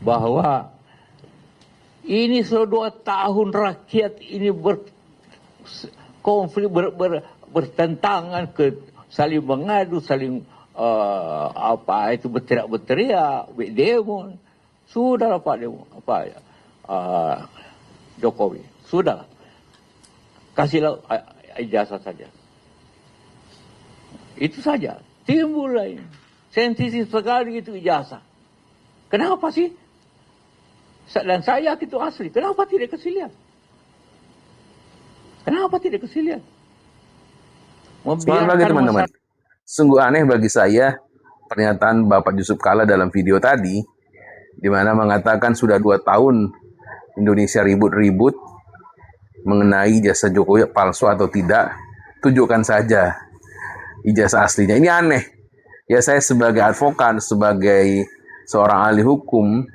bahwa ini sudah 2 tahun rakyat ini berkonflik, bertentangan, saling mengadu, saling berteriak-berteriak, demo. Sudahlah Pak Jokowi, sudah kasihlah ijazah saja. Itu saja. Timbul lain. Sensitif sekali itu ijazah. Kenapa sih? Dan saya itu asli. Kenapa tidak kasih lihat? Kenapa tidak kasih lihat? Selamat pagi teman-teman. Sungguh aneh bagi saya pernyataan Bapak Yusuf Kalla dalam video tadi, di mana mengatakan sudah 2 tahun Indonesia ribut-ribut mengenai ijazah Jokowi palsu atau tidak. Tunjukkan saja ijazah aslinya. Ini aneh. Ya, saya sebagai advokat, sebagai seorang ahli hukum,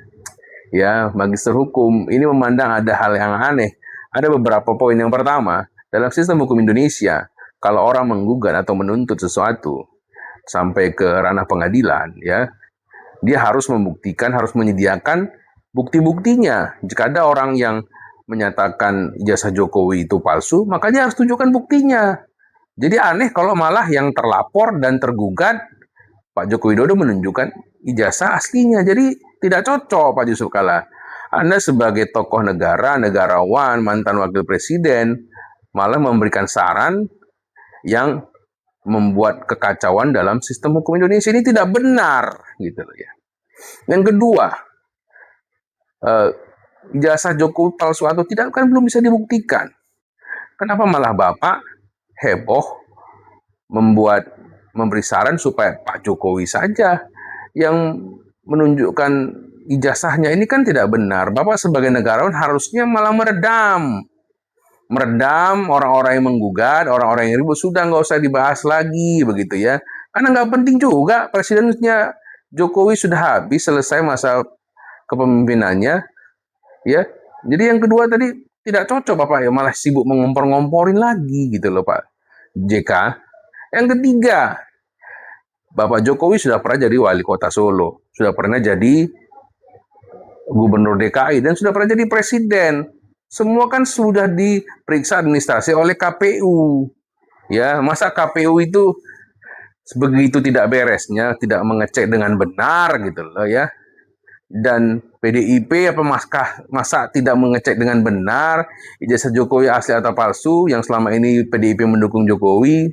ya, magister hukum, ini memandang ada hal yang aneh. Ada beberapa poin. Yang pertama, dalam sistem hukum Indonesia, kalau orang menggugat atau menuntut sesuatu sampai ke ranah pengadilan, ya, dia harus membuktikan, harus menyediakan bukti-buktinya. Jika ada orang yang menyatakan ijazah Jokowi itu palsu, maka dia harus tunjukkan buktinya. Jadi aneh kalau malah yang terlapor dan tergugat Pak Joko Widodo menunjukkan ijazah aslinya. Jadi tidak cocok Pak Yusuf Kalla. Anda sebagai tokoh negara, negarawan, mantan wakil presiden, malah memberikan saran yang membuat kekacauan dalam sistem hukum Indonesia. Ini tidak benar, gitu ya. Yang kedua, ijazah Jokowi palsu atau tidak kan belum bisa dibuktikan. Kenapa malah Bapak heboh memberi saran supaya Pak Jokowi saja yang menunjukkan ijazahnya? Ini kan tidak benar. Bapak sebagai negarawan harusnya malah meredam orang-orang yang menggugat, orang-orang yang ribut. Sudah nggak usah dibahas lagi, begitu ya. Karena nggak penting juga, presidennya Jokowi sudah habis, selesai masa kepemimpinannya, ya. Jadi yang kedua tadi tidak cocok Bapak ya, malah sibuk mengompor-ngomporin lagi gitu loh Pak JK. Yang ketiga, Bapak Jokowi sudah pernah jadi wali kota Solo, sudah pernah jadi gubernur DKI, dan sudah pernah jadi presiden. Semua kan sudah diperiksa administrasi oleh KPU. Ya, masa KPU itu begitu tidak beresnya, tidak mengecek dengan benar gitu loh ya. Dan PDIP masa tidak mengecek dengan benar ijazah Jokowi asli atau palsu, yang selama ini PDIP mendukung Jokowi.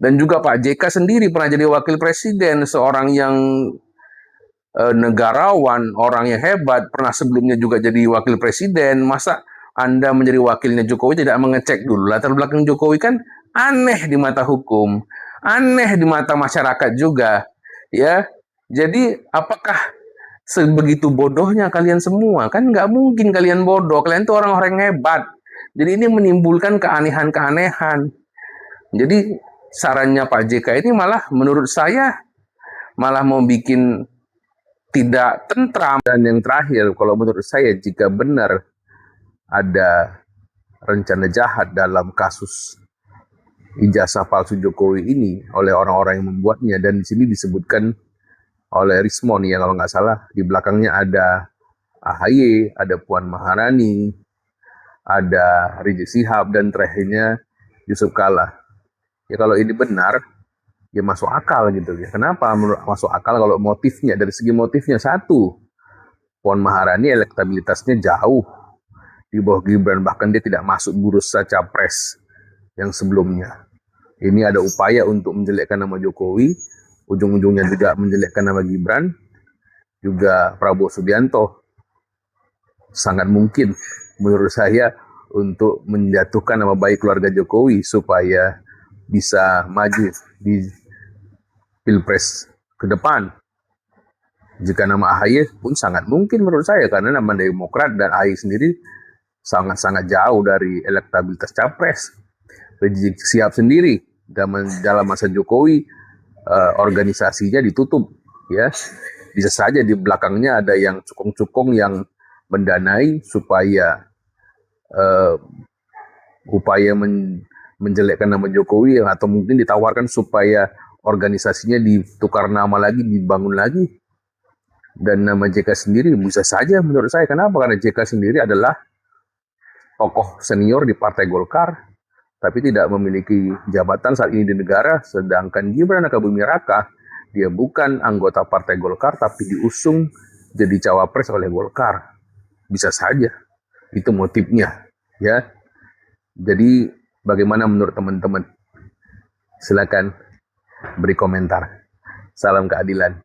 Dan juga Pak JK sendiri pernah jadi wakil presiden, seorang yang negarawan, orang yang hebat, pernah sebelumnya juga jadi wakil presiden. Masa Anda menjadi wakilnya Jokowi tidak mengecek dulu latar belakang Jokowi? Kan aneh di mata hukum, aneh di mata masyarakat juga, ya. Jadi apakah sebegitu bodohnya kalian semua? Kan nggak mungkin kalian bodoh, kalian tuh orang-orang yang hebat. Jadi ini menimbulkan keanehan-keanehan. Jadi sarannya Pak JK ini malah menurut saya malah mau bikin tidak tentram. Dan yang terakhir, kalau menurut saya, jika benar ada rencana jahat dalam kasus ijazah palsu Jokowi ini oleh orang-orang yang membuatnya, dan di sini disebutkan oleh Rismon ya kalau nggak salah, di belakangnya ada AHY, ada Puan Maharani, ada Rizik Sihab, dan terakhirnya Yusuf Kalla. Ya kalau ini benar, ya masuk akal gitu ya. Kenapa masuk akal? Kalau motifnya, dari segi motifnya, satu, Puan Maharani elektabilitasnya jauh di bawah Gibran, bahkan dia tidak masuk bursa capres yang sebelumnya. Ini ada upaya untuk menjelekkan nama Jokowi, ujung-ujungnya juga menjelekkan nama Gibran, juga Prabowo Subianto. Sangat mungkin menurut saya untuk menjatuhkan nama baik keluarga Jokowi supaya bisa maju di Pilpres ke depan. Jika nama AHY pun sangat mungkin menurut saya, karena nama Demokrat dan AHY sendiri sangat-sangat jauh dari elektabilitas capres. Rizik Sihab sendiri dalam masa Jokowi organisasinya ditutup, ya. Bisa saja di belakangnya ada yang cukong-cukong yang mendanai supaya upaya menjelekkan nama Jokowi, atau mungkin ditawarkan supaya organisasinya ditukar nama lagi, dibangun lagi. Dan nama JK sendiri bisa saja menurut saya. Kenapa? Karena JK sendiri adalah tokoh senior di Partai Golkar, tapi tidak memiliki jabatan saat ini di negara. Sedangkan Gibran Rakabuming Raka, dia bukan anggota Partai Golkar, tapi diusung jadi cawapres oleh Golkar. Bisa saja. Itu motifnya. Ya. Jadi bagaimana menurut teman-teman? Silakan beri komentar. Salam keadilan.